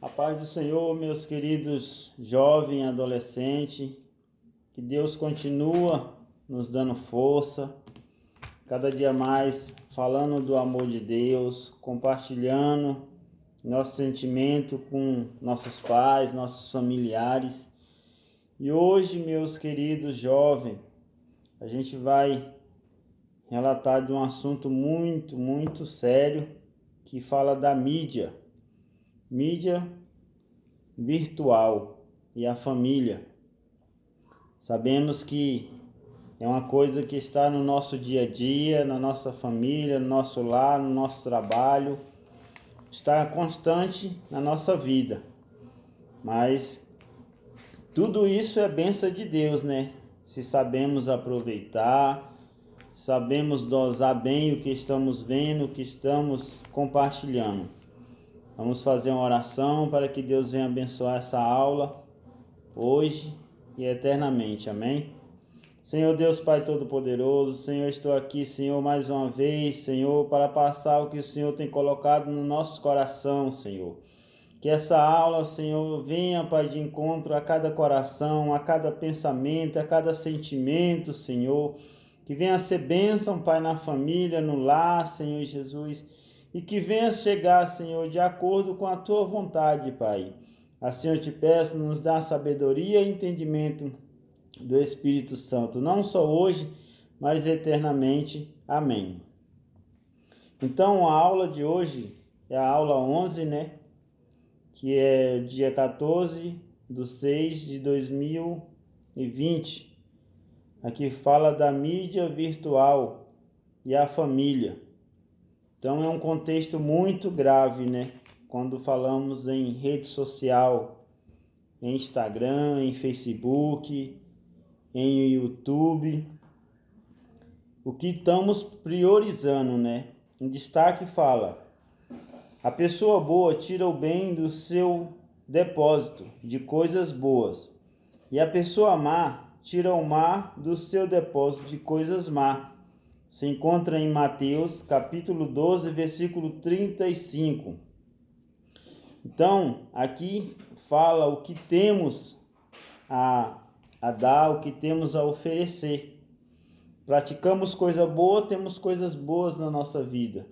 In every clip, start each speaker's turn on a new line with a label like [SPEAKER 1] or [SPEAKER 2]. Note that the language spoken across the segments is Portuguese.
[SPEAKER 1] A paz do Senhor, meus queridos jovens e adolescentes, que Deus continua nos dando força, cada dia mais falando do amor de Deus, compartilhando nosso sentimento com nossos pais, nossos familiares. E hoje, meus queridos jovens, a gente vai relatar de um assunto muito sério que fala da mídia virtual e a família. Sabemos que é uma coisa que está no nosso dia a dia, na nossa família, no nosso lar, no nosso trabalho, está constante na nossa vida. Mas tudo isso é bênção de Deus, né? Se sabemos aproveitar, sabemos dosar bem o que estamos vendo, o que estamos compartilhando. Vamos fazer uma oração para que Deus venha abençoar essa aula hoje e eternamente. Amém? Senhor Deus Pai Todo-Poderoso, Senhor, estou aqui, Senhor, mais uma vez, Senhor, para passar o que o Senhor tem colocado no nosso coração, Senhor. Que essa aula, Senhor, venha, Pai, de encontro a cada coração, a cada pensamento, a cada sentimento, Senhor. Que venha ser bênção, Pai, na família, no lar, Senhor Jesus. E que venha chegar, Senhor, de acordo com a Tua vontade, Pai. Assim eu te peço, nos dá sabedoria e entendimento do Espírito Santo, não só hoje, mas eternamente. Amém. Então, a aula de hoje é a aula 11, né? Que é dia 14/6/2020. Aqui fala da mídia virtual e a família. Então é um contexto muito grave, né? Quando falamos em rede social, em Instagram, em Facebook, em YouTube. O que estamos priorizando, né? Em destaque fala: a pessoa boa tira o bem do seu depósito de coisas boas, e a pessoa má tira o mal do seu depósito de coisas más. Se encontra em Mateus, capítulo 12, versículo 35. Então, aqui fala o que temos a dar, o que temos a oferecer. Praticamos coisa boa, temos coisas boas na nossa vida.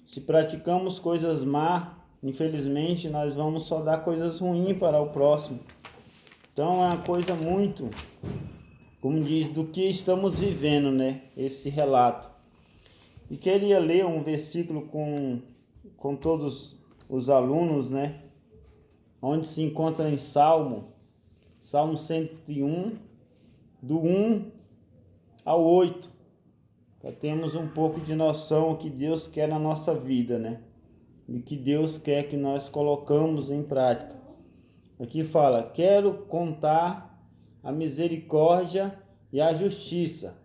[SPEAKER 1] Se praticamos coisas más, infelizmente, nós vamos só dar coisas ruins para o próximo. Então, é uma coisa muito, como diz, do que estamos vivendo, né? Esse relato. E queria ler um versículo com todos os alunos, né? Onde se encontra em Salmo 101, do 1 ao 8. Para termos um pouco de noção do que Deus quer na nossa vida, né? E que Deus quer que nós colocamos em prática. Aqui fala: quero contar a misericórdia e a justiça,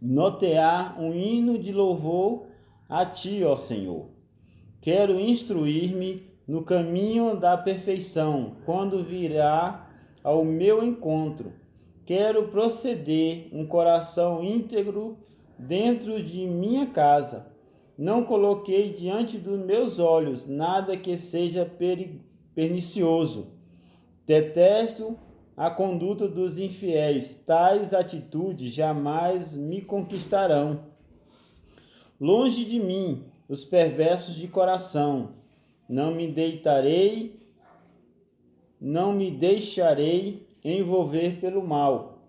[SPEAKER 1] notear um hino de louvor a Ti, ó Senhor. Quero instruir-me no caminho da perfeição, quando virá ao meu encontro. Quero proceder um coração íntegro dentro de minha casa. Não coloquei diante dos meus olhos nada que seja pernicioso. Detesto a conduta dos infiéis, tais atitudes jamais me conquistarão. Longe de mim os perversos de coração, não me deixarei envolver pelo mal.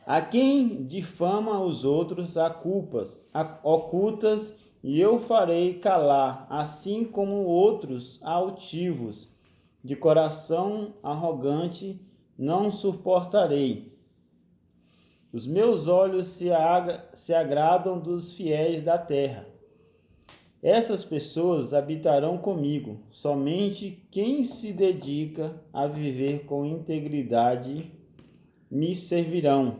[SPEAKER 1] A quem difama os outros há culpas ocultas, e eu farei calar, assim como outros altivos de coração arrogante não suportarei. Os meus olhos se agradam dos fiéis da terra. Essas pessoas habitarão comigo. Somente quem se dedica a viver com integridade me servirão.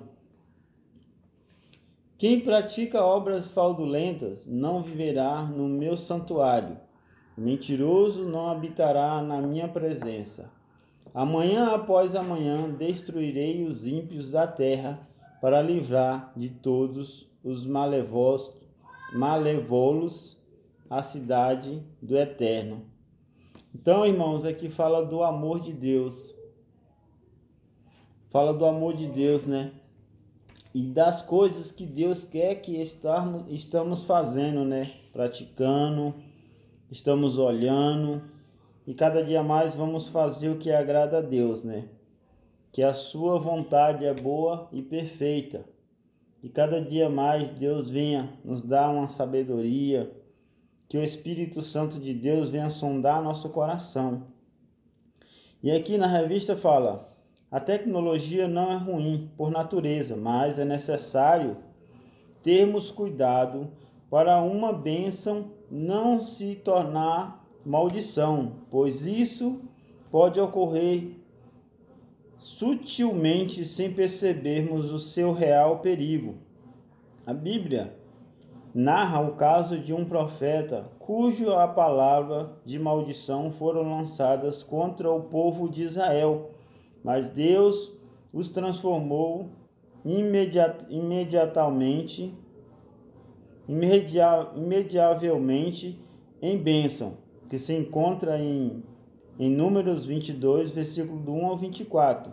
[SPEAKER 1] Quem pratica obras fraudulentas não viverá no meu santuário. O mentiroso não habitará na minha presença. Amanhã após amanhã destruirei os ímpios da terra, para livrar de todos os malévolos a cidade do Eterno. Então, irmãos, aqui fala do amor de Deus. Fala do amor de Deus, né? E das coisas que Deus quer que estamos fazendo, né? Praticando, estamos olhando. E cada dia mais vamos fazer o que agrada a Deus, né? Que a sua vontade é boa e perfeita. E cada dia mais Deus venha nos dar uma sabedoria, que o Espírito Santo de Deus venha sondar nosso coração. E aqui na revista fala: a tecnologia não é ruim por natureza, mas é necessário termos cuidado para uma bênção não se tornar maldição, pois isso pode ocorrer sutilmente sem percebermos o seu real perigo. A Bíblia narra o caso de um profeta cuja palavra de maldição foram lançadas contra o povo de Israel, mas Deus os transformou imediavelmente em bênção, que se encontra em Números 22, versículo do 1 ao 24.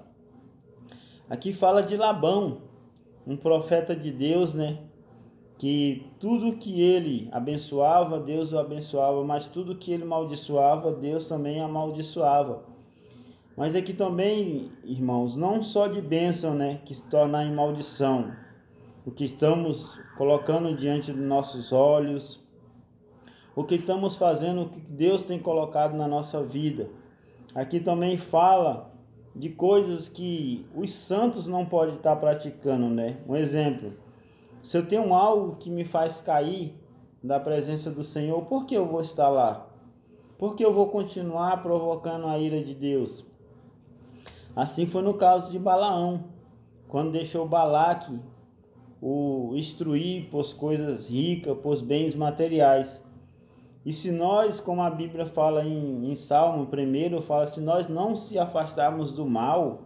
[SPEAKER 1] Aqui fala de Labão, um profeta de Deus, né? Que tudo que ele abençoava, Deus o abençoava, mas tudo que ele amaldiçoava, Deus também amaldiçoava. Mas aqui também, irmãos, não só de bênção, né, que se torna em maldição, o que estamos colocando diante dos nossos olhos, o que estamos fazendo, o que Deus tem colocado na nossa vida. Aqui também fala de coisas que os santos não podem estar praticando, né? Um exemplo: se eu tenho algo que me faz cair da presença do Senhor, por que eu vou estar lá? Por que eu vou continuar provocando a ira de Deus? Assim foi no caso de Balaão, quando deixou Balaque o instruir por coisas ricas, por bens materiais. E se nós, como a Bíblia fala em Salmo 1, fala: se nós não se afastarmos do mal,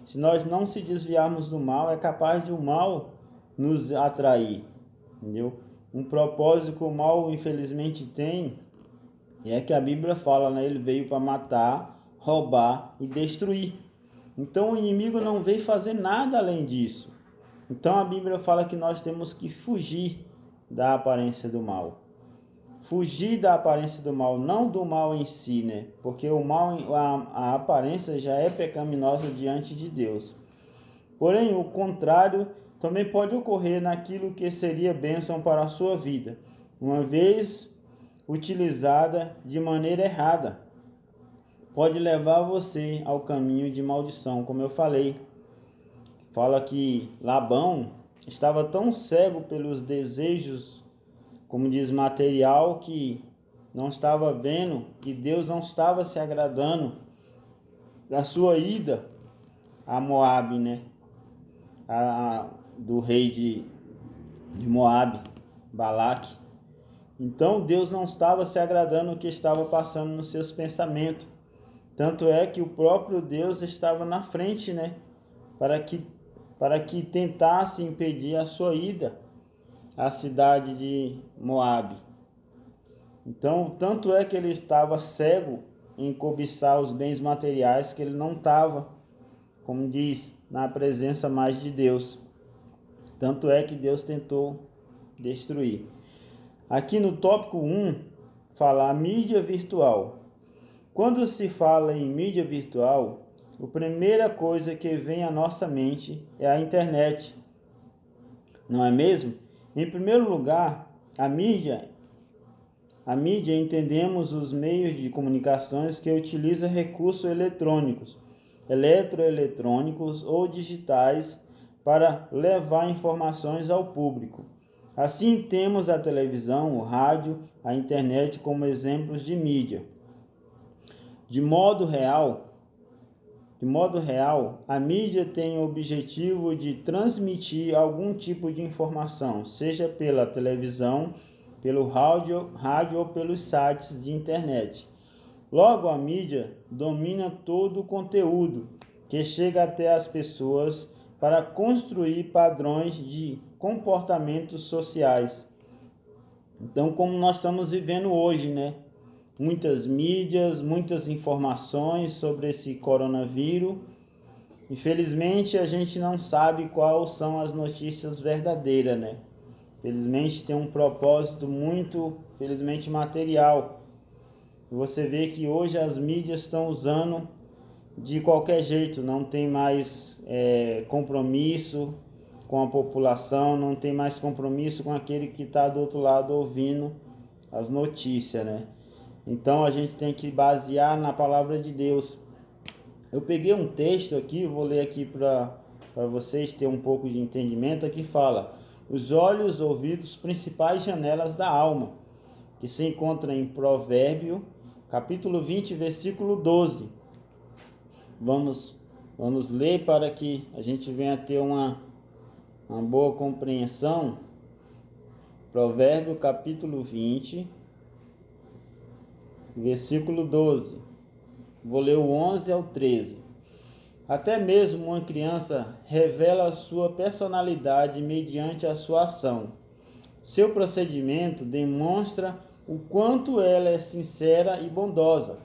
[SPEAKER 1] se nós não se desviarmos do mal, é capaz de o mal nos atrair, entendeu? Um propósito que o mal infelizmente tem é que a Bíblia fala, né? Ele veio para matar, roubar e destruir. Então o inimigo não veio fazer nada além disso. Então a Bíblia fala que nós temos que fugir da aparência do mal. Fugir da aparência do mal, não do mal em si, né? Porque o mal, a aparência já é pecaminosa diante de Deus. Porém, o contrário também pode ocorrer naquilo que seria bênção para a sua vida, uma vez utilizada de maneira errada. Pode levar você ao caminho de maldição, como eu falei. Fala que Labão estava tão cego pelos desejos, como diz, material, que não estava vendo, que Deus não estava se agradando da sua ida a Moabe, né? Do rei de Moabe, Balaque. Então Deus não estava se agradando do que estava passando nos seus pensamentos. Tanto é que o próprio Deus estava na frente, né? Para que tentasse impedir a sua ida à cidade de Moabe. Então, tanto é que ele estava cego em cobiçar os bens materiais, que ele não estava, como diz, na presença mais de Deus. Tanto é que Deus tentou destruir. Aqui no tópico 1, fala a mídia virtual. Quando se fala em mídia virtual, a primeira coisa que vem à nossa mente é a internet. Não é mesmo? Em primeiro lugar, a mídia entendemos os meios de comunicações que utilizam recursos eletrônicos, eletroeletrônicos ou digitais para levar informações ao público. Assim, temos a televisão, o rádio, a internet como exemplos de mídia. De modo real, a mídia tem o objetivo de transmitir algum tipo de informação, seja pela televisão, pelo rádio ou pelos sites de internet. Logo, a mídia domina todo o conteúdo que chega até as pessoas para construir padrões de comportamentos sociais. Então, como nós estamos vivendo hoje, né? muitas mídias, muitas informações sobre esse coronavírus. Infelizmente, a gente não sabe quais são as notícias verdadeiras, né? Felizmente tem um propósito muito, felizmente, material. Você vê que hoje as mídias estão usando de qualquer jeito, não tem mais compromisso com a população, não tem mais compromisso com aquele que está do outro lado ouvindo as notícias, né? Então a gente tem que basear na palavra de Deus. Eu peguei um texto aqui, vou ler aqui para vocês terem um pouco de entendimento. Aqui fala: os olhos, ouvidos, principais janelas da alma, que se encontra em Provérbio, capítulo 20, versículo 12. Vamos ler para que a gente venha ter uma boa compreensão. Provérbio, capítulo 20, versículo 12. Vou ler o 11 ao 13. Até mesmo uma criança revela a sua personalidade mediante a sua ação. Seu procedimento demonstra o quanto ela é sincera e bondosa.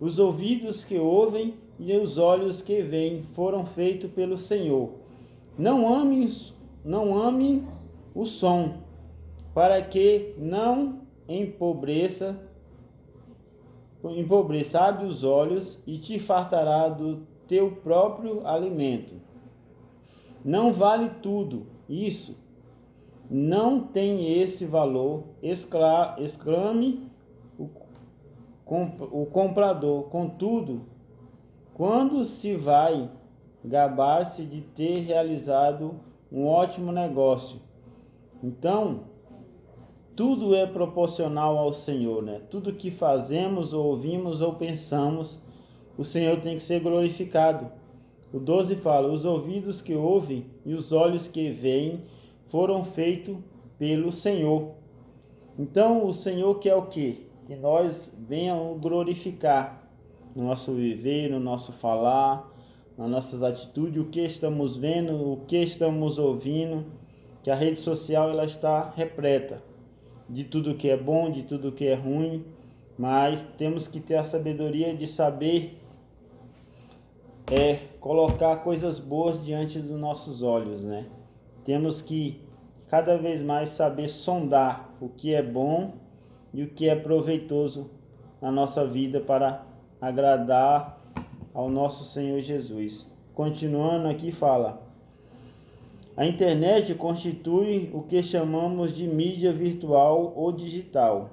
[SPEAKER 1] Os ouvidos que ouvem e os olhos que veem foram feitos pelo Senhor. Não ame o som, para que não empobreça, abre os olhos e te fartará do teu próprio alimento. Não vale tudo isso, não tem esse valor, exclame o comprador. Contudo, quando se vai gabar-se de ter realizado um ótimo negócio. Então, tudo é proporcional ao Senhor, né? Tudo que fazemos, ou ouvimos, ou pensamos, o Senhor tem que ser glorificado. O 12 fala: os ouvidos que ouvem e os olhos que veem foram feitos pelo Senhor. Então, o Senhor quer o quê? Que nós venhamos glorificar no nosso viver, no nosso falar, nas nossas atitudes, o que estamos vendo, o que estamos ouvindo, que a rede social ela está repleta de tudo que é bom, de tudo que é ruim, mas temos que ter a sabedoria de saber colocar coisas boas diante dos nossos olhos, né? Temos que cada vez mais saber sondar o que é bom e o que é proveitoso na nossa vida para agradar ao nosso Senhor Jesus. Continuando aqui fala: a internet constitui o que chamamos de mídia virtual ou digital.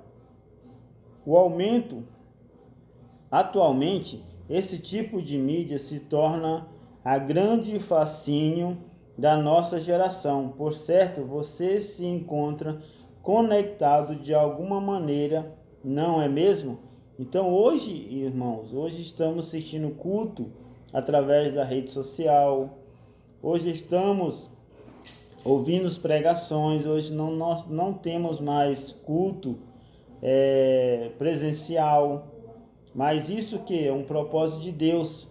[SPEAKER 1] Atualmente, esse tipo de mídia se torna a grande fascínio da nossa geração. Por certo, você se encontra conectado de alguma maneira, não é mesmo? Então hoje, irmãos, hoje estamos assistindo culto através da rede social. Hoje estamos ouvindo as pregações. Hoje nós não temos mais culto presencial. Mas isso que é um propósito de Deus.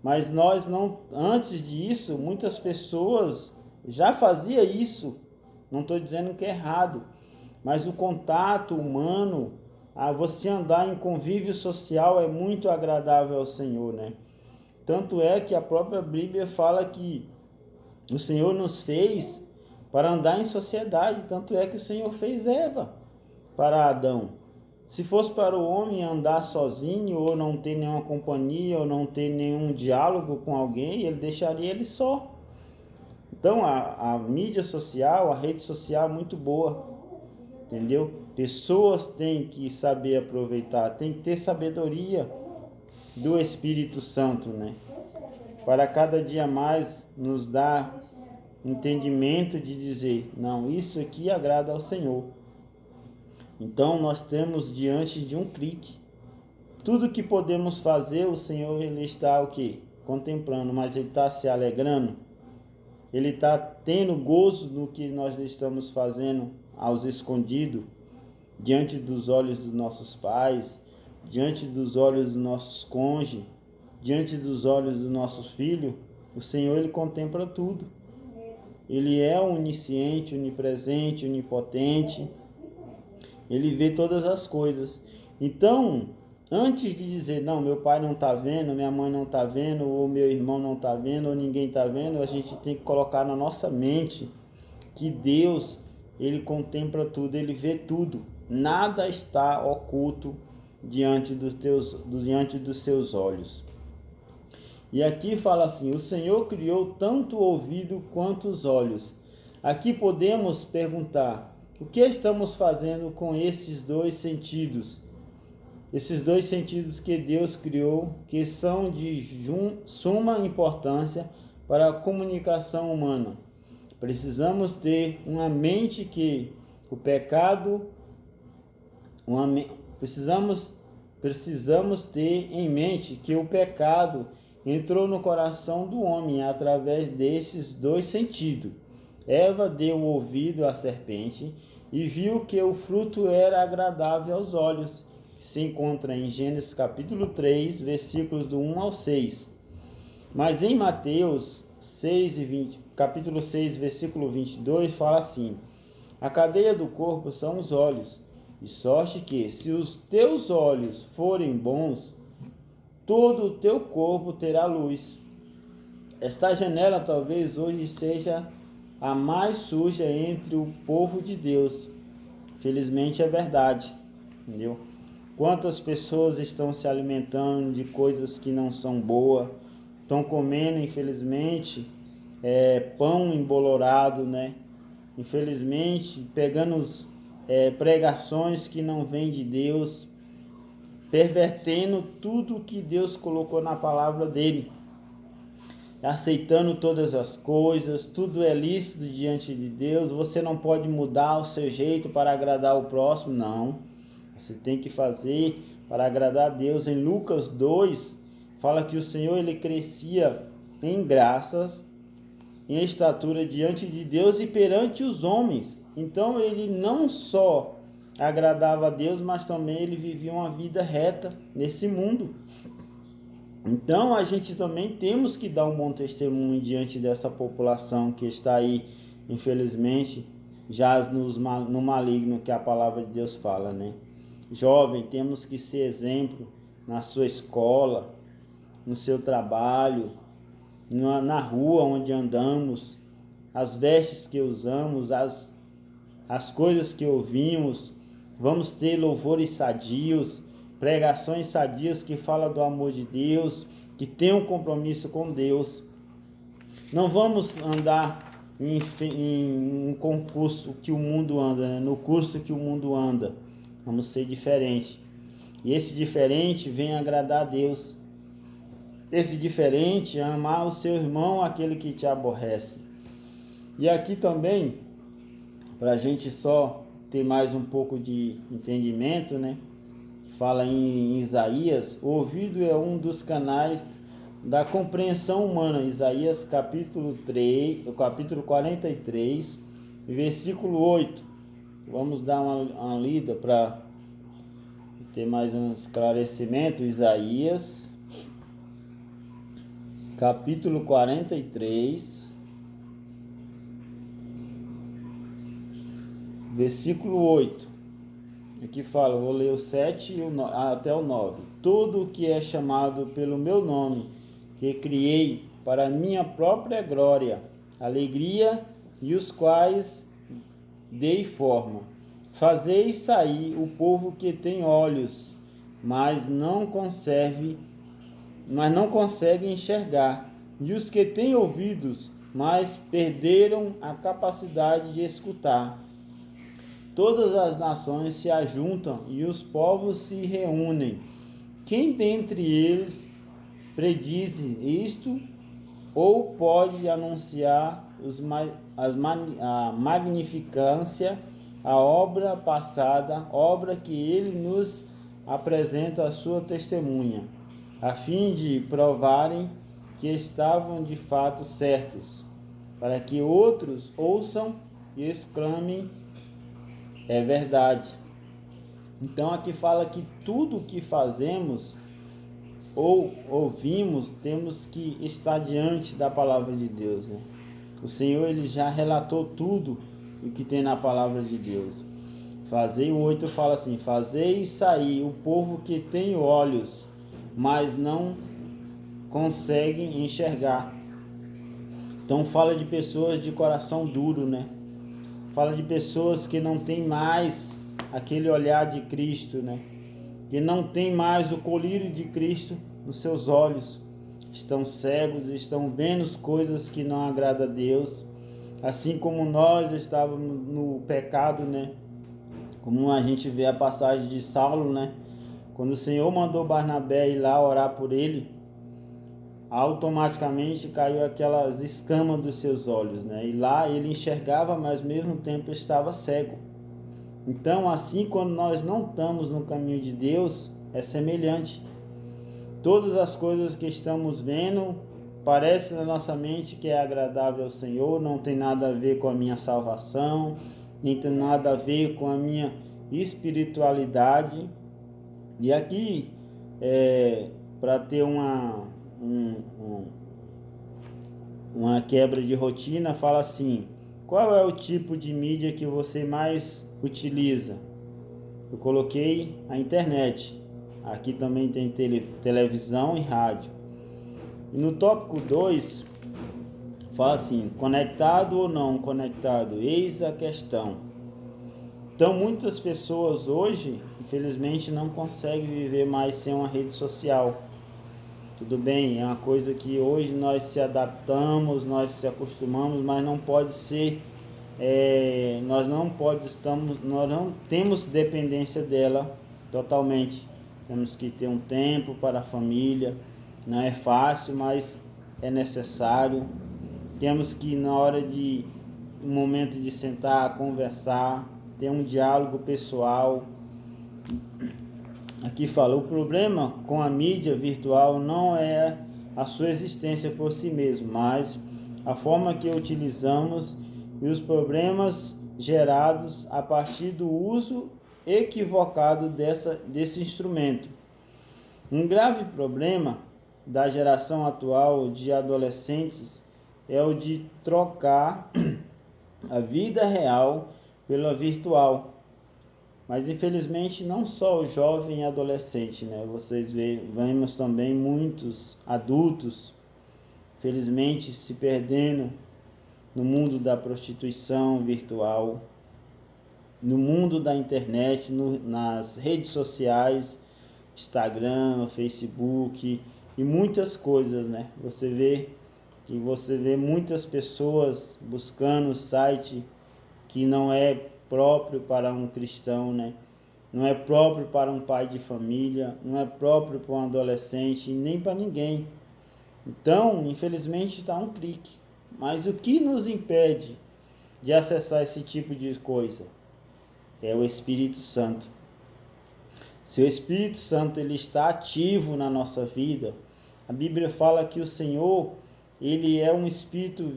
[SPEAKER 1] Mas nós não, antes disso, muitas pessoas já faziam isso. Não estou dizendo que é errado, mas o contato humano, você andar em convívio social é muito agradável ao Senhor, né? Tanto é que a própria Bíblia fala que o Senhor nos fez para andar em sociedade. Tanto é que o Senhor fez Eva para Adão. Se fosse para o homem andar sozinho, ou não ter nenhuma companhia, ou não ter nenhum diálogo com alguém, ele deixaria ele só. Então a mídia social, a rede social é muito boa, entendeu? Pessoas têm que saber aproveitar, tem que ter sabedoria do Espírito Santo, né? Para cada dia mais nos dar entendimento de dizer: não, isso aqui agrada ao Senhor. Então nós temos diante de um clique. Tudo que podemos fazer, o Senhor ele está o quê? Contemplando, mas ele está se alegrando. Ele está tendo gozo no que nós estamos fazendo aos escondidos, diante dos olhos dos nossos pais, diante dos olhos dos nossos cônjuges, diante dos olhos dos nossos filhos. O Senhor ele contempla tudo. Ele é onisciente, onipresente, onipotente. Ele vê todas as coisas. Então, antes de dizer, não, meu pai não está vendo, minha mãe não está vendo, ou meu irmão não está vendo, ou ninguém está vendo, a gente tem que colocar na nossa mente que Deus, Ele contempla tudo, Ele vê tudo. Nada está oculto diante dos seus olhos. E aqui fala assim, o Senhor criou tanto o ouvido quanto os olhos. Aqui podemos perguntar, o que estamos fazendo com esses dois sentidos? Esses dois sentidos que Deus criou, que são de suma importância para a comunicação humana. Precisamos ter uma mente que o pecado, precisamos ter em mente que o pecado entrou no coração do homem através destes dois sentidos. Eva deu o ouvido à serpente e viu que o fruto era agradável aos olhos. Se encontra em Gênesis capítulo 3, versículos do 1 ao 6. Mas em Mateus 6 e 20, capítulo 6, versículo 22, fala assim: a cadeia do corpo são os olhos, de sorte que, se os teus olhos forem bons, todo o teu corpo terá luz. Esta janela talvez hoje seja a mais suja entre o povo de Deus. Felizmente é verdade, entendeu? Quantas pessoas estão se alimentando de coisas que não são boas, estão comendo, infelizmente, pão embolorado, né? Infelizmente, pegando pregações que não vêm de Deus, pervertendo tudo que Deus colocou na palavra dele, aceitando todas as coisas, tudo é lícito diante de Deus, você não pode mudar o seu jeito para agradar o próximo, não. Você tem que fazer para agradar a Deus. Em Lucas 2, fala que o Senhor ele crescia em graças, em estatura diante de Deus e perante os homens. Então ele não só agradava a Deus, mas também ele vivia uma vida reta nesse mundo. Então a gente também temos que dar um bom testemunho diante dessa população que está aí, infelizmente, jaz no maligno, que a palavra de Deus fala, né? Jovem, temos que ser exemplo na sua escola, no seu trabalho, na rua onde andamos, as vestes que usamos, as coisas que ouvimos. Vamos ter louvores sadios, pregações sadias que falam do amor de Deus, que tem um compromisso com Deus. Não vamos andar em um concurso que o mundo anda, né? No curso que o mundo anda. Vamos ser diferente. E esse diferente vem agradar a Deus. Esse diferente é amar o seu irmão, aquele que te aborrece. E aqui também, para a gente só ter mais um pouco de entendimento, né? Fala em Isaías, o ouvido é um dos canais da compreensão humana. Isaías capítulo 3, capítulo 43, versículo 8. Vamos dar uma lida para ter mais um esclarecimento. Isaías capítulo 43, versículo 8. Aqui fala, vou ler o 7 até o 9. Tudo o que é chamado pelo meu nome, que criei para minha própria glória, alegria, e os quais dei forma. Fazei sair o povo que tem olhos, mas não consegue enxergar, e os que têm ouvidos, mas perderam a capacidade de escutar. Todas as nações se ajuntam e os povos se reúnem. Quem dentre eles prediz isto, ou pode anunciar a magnificância, a obra passada, obra que ele nos apresenta a sua testemunha, a fim de provarem que estavam de fato certos, para que outros ouçam e exclamem, é verdade. Então aqui fala que tudo que fazemos ou ouvimos, temos que estar diante da palavra de Deus, né? O Senhor ele já relatou tudo o que tem na palavra de Deus. Fazei, o 8 fala assim: fazei sair o povo que tem olhos, mas não conseguem enxergar. Então fala de pessoas de coração duro, né? Fala de pessoas que não têm mais aquele olhar de Cristo, né? Que não tem mais o colírio de Cristo nos seus olhos. Estão cegos, estão vendo coisas que não agradam a Deus. Assim como nós estávamos no pecado, né? Como a gente vê a passagem de Saulo, né? Quando o Senhor mandou Barnabé ir lá orar por ele, automaticamente caiu aquelas escamas dos seus olhos, né? E lá ele enxergava, mas ao mesmo tempo estava cego. Então, assim, quando nós não estamos no caminho de Deus, é semelhante. Todas as coisas que estamos vendo parece na nossa mente que é agradável ao Senhor, não tem nada a ver com a minha salvação, nem tem nada a ver com a minha espiritualidade. E aqui, para ter uma quebra de rotina, fala assim: qual é o tipo de mídia que você mais utiliza? Eu coloquei a internet. Aqui também tem televisão e rádio. E no tópico 2, fala assim: conectado ou não conectado? Eis a questão. Então, muitas pessoas hoje, infelizmente, não conseguem viver mais sem uma rede social. Tudo bem, é uma coisa que hoje nós se adaptamos, nós se acostumamos, mas não pode ser, nós não temos dependência dela totalmente. Temos que ter um tempo para a família, não é fácil, mas é necessário. Temos que, na hora de um momento de sentar, conversar, ter um diálogo pessoal. Aqui fala: o problema com a mídia virtual não é a sua existência por si mesmo, mas a forma que utilizamos e os problemas gerados a partir do uso equivocado desse instrumento. Um grave problema da geração atual de adolescentes é o de trocar a vida real pela virtual. Mas infelizmente não só o jovem e adolescente, né? Vemos também muitos adultos, felizmente, se perdendo no mundo da prostituição virtual, no mundo da internet, nas redes sociais, Instagram, Facebook e muitas coisas, né? Você vê muitas pessoas buscando site que não é próprio para um cristão, né? Não é próprio para um pai de família, não é próprio para um adolescente, nem para ninguém. Então, infelizmente, está um clique. Mas o que nos impede de acessar esse tipo de coisa? É o Espírito Santo. Se o Espírito Santo ele está ativo na nossa vida, a Bíblia fala que o Senhor, ele é um Espírito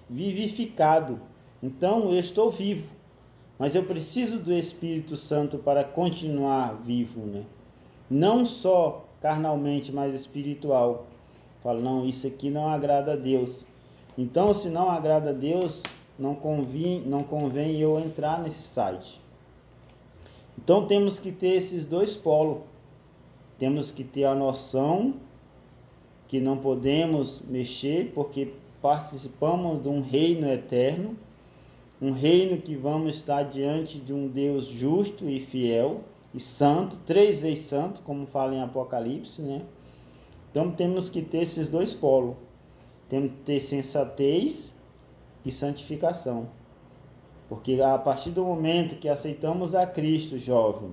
[SPEAKER 1] vivificado. Então, eu estou vivo, mas eu preciso do Espírito Santo para continuar vivo, né? Não só carnalmente, mas espiritual. Fala: não, isso aqui não agrada a Deus. Então, se não agrada a Deus, não convém eu entrar nesse site. Então, temos que ter esses dois polos. Temos que ter a noção que não podemos mexer, porque participamos de um reino eterno, um reino que vamos estar diante de um Deus justo e fiel e santo, 3 vezes santo, como fala em Apocalipse, né? Então temos que ter esses dois polos. Temos que ter sensatez e santificação. Porque a partir do momento que aceitamos a Cristo, jovem,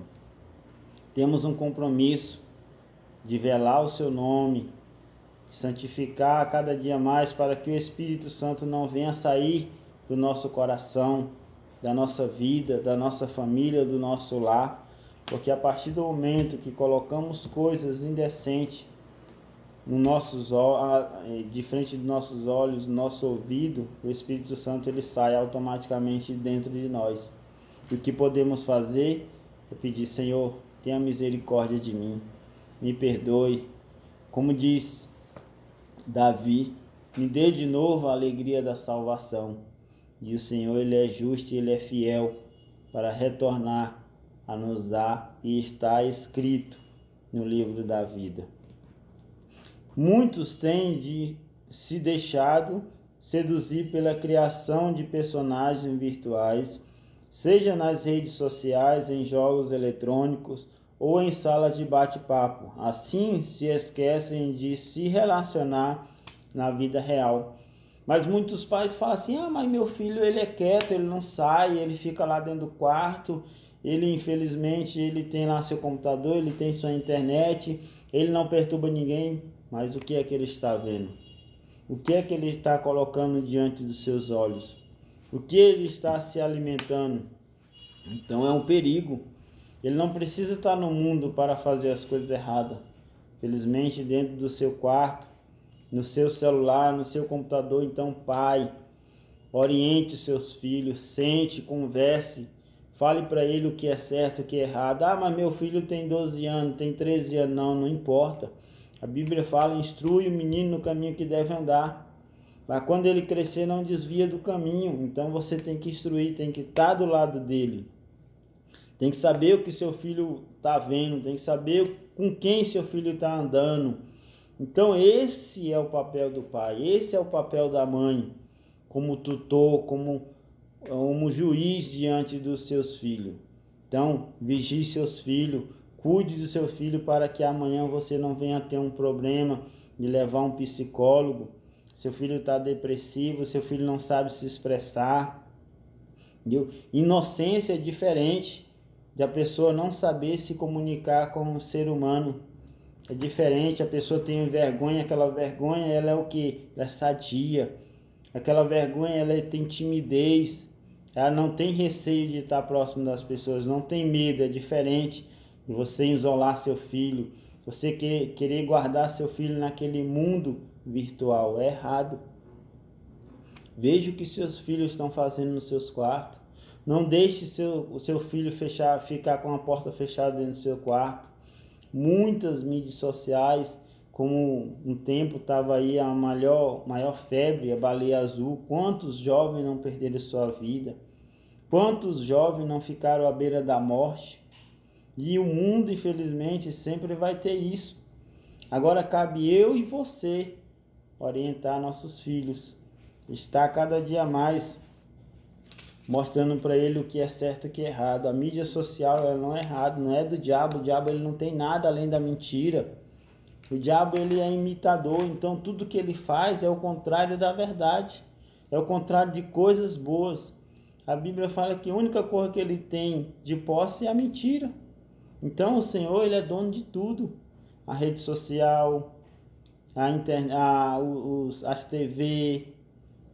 [SPEAKER 1] temos um compromisso de velar o seu nome, de santificar cada dia mais, para que o Espírito Santo não venha sair do nosso coração, da nossa vida, da nossa família, do nosso lar. Porque a partir do momento que colocamos coisas indecentes de frente dos nossos olhos, no nosso ouvido, o Espírito Santo ele sai automaticamente dentro de nós. E o que podemos fazer é pedir: Senhor, tenha misericórdia de mim, me perdoe. Como diz Davi: me dê de novo a alegria da salvação. E o Senhor, ele é justo e ele é fiel. para retornar a nos dar, e está escrito no livro da vida. Muitos têm se deixado seduzir pela criação de personagens virtuais, seja nas redes sociais, em jogos eletrônicos ou em salas de bate-papo. Assim, se esquecem de se relacionar na vida real. Mas muitos pais falam assim: mas meu filho, ele é quieto, ele não sai, ele fica lá dentro do quarto, ele infelizmente ele tem lá seu computador, ele tem sua internet, ele não perturba ninguém. Mas o que é que ele está vendo? O que é que ele está colocando diante dos seus olhos? O que ele está se alimentando? Então é um perigo. Ele não precisa estar no mundo para fazer as coisas erradas. Felizmente, dentro do seu quarto, no seu celular, no seu computador. Então, pai, oriente seus filhos, sente, converse, fale para ele o que é certo, o que é errado. Mas meu filho tem 12 anos, tem 13 anos. Não importa. A Bíblia fala: instrui o menino no caminho que deve andar. Mas quando ele crescer, não desvia do caminho. Então você tem que instruir, tem que estar do lado dele. Tem que saber o que seu filho está vendo, tem que saber com quem seu filho está andando. Então esse é o papel do pai, esse é o papel da mãe, como tutor, como juiz diante dos seus filhos. Então, vigie seus filhos, cuide do seu filho para que amanhã você não venha ter um problema de levar um psicólogo. Seu filho está depressivo, seu filho não sabe se expressar. Entendeu? Inocência é diferente de a pessoa não saber se comunicar com o ser humano. É diferente, a pessoa tem vergonha, aquela vergonha ela é o que? Ela é sadia. Aquela vergonha ela tem timidez, ela não tem receio de estar próximo das pessoas, não tem medo. É diferente de você isolar seu filho, você querer guardar seu filho naquele mundo virtual. É errado. Veja o que seus filhos estão fazendo nos seus quartos. Não deixe o seu filho ficar com a porta fechada dentro do seu quarto. Muitas mídias sociais, como um tempo estava aí a maior febre, a baleia azul. Quantos jovens não perderam sua vida? Quantos jovens não ficaram à beira da morte? E o mundo, infelizmente, sempre vai ter isso. Agora cabe eu e você orientar nossos filhos. Está cada dia mais mostrando para ele o que é certo e o que é errado. A mídia social ela não é errada, não é do diabo. O diabo ele não tem nada além da mentira. O diabo ele é imitador, então tudo que ele faz é o contrário da verdade. É o contrário de coisas boas. A Bíblia fala que a única coisa que ele tem de posse é a mentira. Então o Senhor ele é dono de tudo. A rede social, a internet, as TV,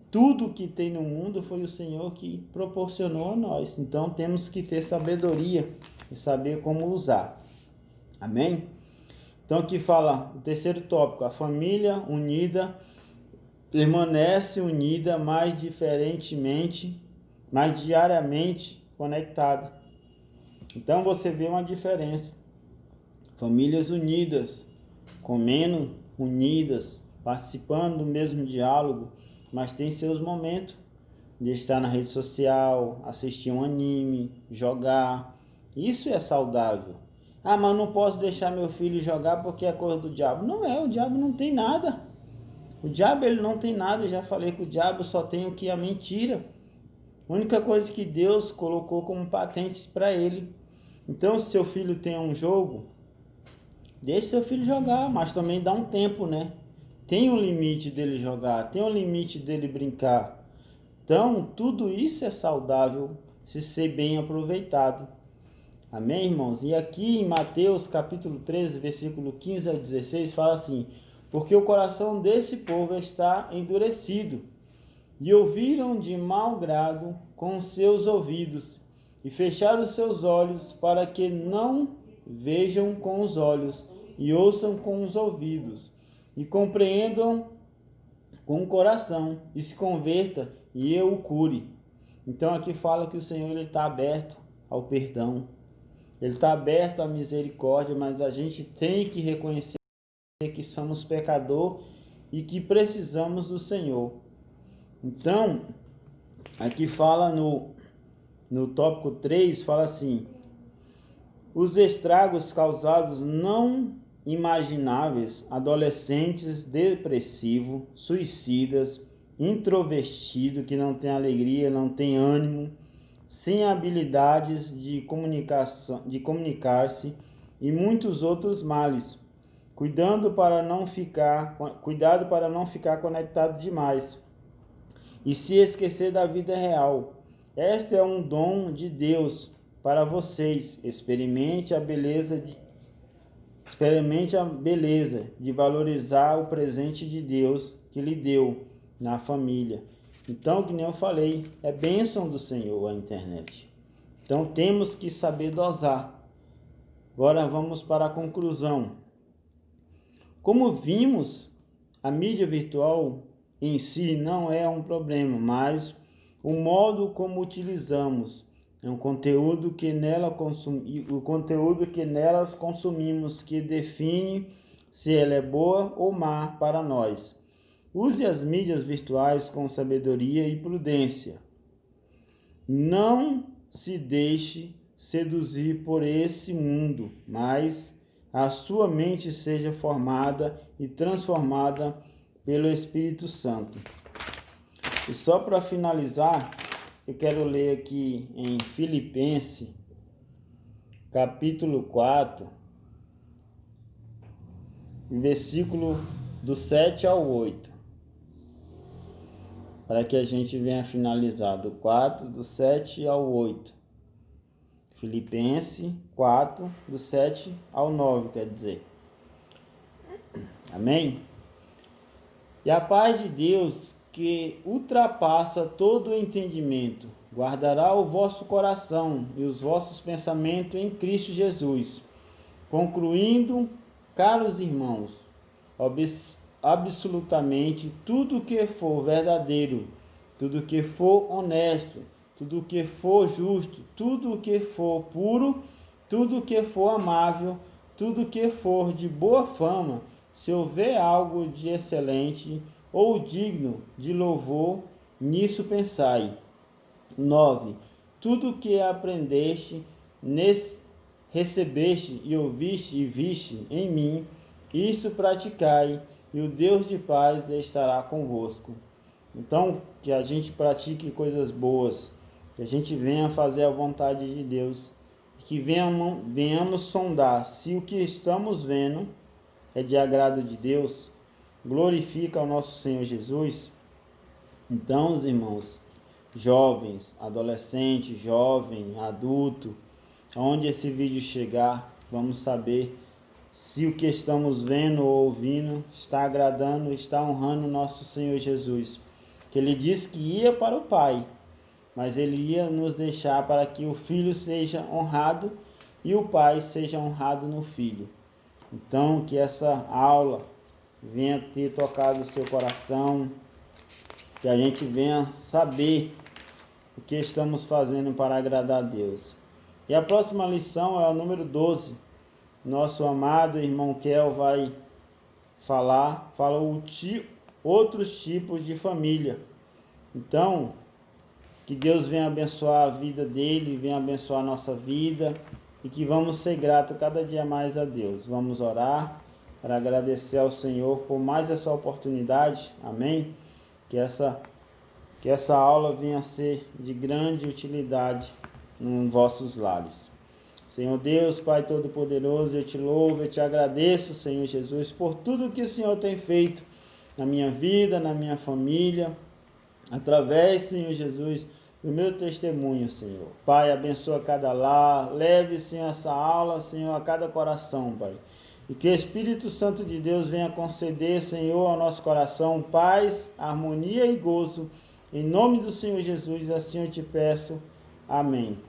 [SPEAKER 1] tudo que tem no mundo foi o Senhor que proporcionou a nós. Então temos que ter sabedoria e saber como usar. Amém? Então aqui fala o terceiro tópico: a família unida permanece unida, mais diariamente conectada. Então você vê uma diferença. Famílias unidas, comendo unidas, participando do mesmo diálogo, mas tem seus momentos de estar na rede social, assistir um anime, jogar. Isso é saudável. Mas não posso deixar meu filho jogar porque é coisa do diabo. Não é, o diabo não tem nada. O diabo ele não tem nada, eu já falei que o diabo só tem o que? A mentira. A única coisa que Deus colocou como patente para ele. Então, se seu filho tem um jogo, deixe seu filho jogar, mas também dá um tempo, né? Tem um limite dele jogar, tem um limite dele brincar. Então, tudo isso é saudável se ser bem aproveitado. Amém, irmãos? E aqui em Mateus capítulo 13, versículo 15 ao 16, fala assim: porque o coração desse povo está endurecido, e ouviram de mau grado com seus ouvidos, e fecharam os seus olhos, para que não vejam com os olhos, e ouçam com os ouvidos, e compreendam com o coração, e se converta, e eu o cure. Então aqui fala que o Senhor está aberto ao perdão, Ele está aberto à misericórdia, mas a gente tem que reconhecer que somos pecador e que precisamos do Senhor. Então, aqui fala no tópico 3, fala assim: os estragos causados não imagináveis, adolescentes depressivos, suicidas, introvertido, que não tem alegria, não tem ânimo, sem habilidades de comunicação, de comunicar-se e muitos outros males. Cuidado para não ficar conectado demais e se esquecer da vida real. Este é um dom de Deus para vocês. Experimente a beleza de valorizar o presente de Deus que lhe deu na família. Então, que nem eu falei, é bênção do Senhor a internet. Então, temos que saber dosar. Agora vamos para a conclusão. Como vimos, a mídia virtual em si não é um problema, mas o modo como utilizamos é o conteúdo que nelas consumimos que define se ela é boa ou má para nós. Use as mídias virtuais com sabedoria e prudência. Não se deixe seduzir por esse mundo, mas a sua mente seja formada e transformada pelo Espírito Santo. E só para finalizar, eu quero ler aqui em Filipenses, capítulo 4, versículo do 7 ao 8. Para que a gente venha finalizar do 4, do 7 ao 8. Filipenses 4, do 7 ao 9, quer dizer. Amém? E a paz de Deus, que ultrapassa todo o entendimento, guardará o vosso coração e os vossos pensamentos em Cristo Jesus. Concluindo, caros irmãos, absolutamente tudo que for verdadeiro, tudo que for honesto, tudo que for justo, tudo que for puro, tudo que for amável, tudo que for de boa fama, se houver algo de excelente ou digno de louvor, nisso pensai. 9. Tudo que aprendeste, recebeste e ouviste e viste em mim, isso praticai, e o Deus de paz estará convosco. Então, que a gente pratique coisas boas, que a gente venha fazer a vontade de Deus, que venhamos sondar se o que estamos vendo é de agrado de Deus, glorifica o nosso Senhor Jesus. Então, os irmãos, jovens, adolescentes, jovem, adulto, aonde esse vídeo chegar, vamos saber se o que estamos vendo ou ouvindo está agradando, está honrando nosso Senhor Jesus. Que Ele disse que ia para o Pai, mas Ele ia nos deixar para que o Filho seja honrado e o Pai seja honrado no Filho. Então, que essa aula venha ter tocado o seu coração, que a gente venha saber o que estamos fazendo para agradar a Deus. E a próxima lição é o número 12. Nosso amado irmão Kel vai fala outros tipos de família. Então, que Deus venha abençoar a vida dele, venha abençoar a nossa vida e que vamos ser gratos cada dia mais a Deus. Vamos orar para agradecer ao Senhor por mais essa oportunidade. Amém? Que essa aula venha a ser de grande utilidade nos vossos lares. Senhor Deus, Pai Todo-Poderoso, eu te louvo, eu te agradeço, Senhor Jesus, por tudo que o Senhor tem feito na minha vida, na minha família, através, Senhor Jesus, do meu testemunho, Senhor. Pai, abençoa cada lar, leve, Senhor, essa aula, Senhor, a cada coração, Pai. E que o Espírito Santo de Deus venha conceder, Senhor, ao nosso coração paz, harmonia e gozo. Em nome do Senhor Jesus, assim eu te peço. Amém.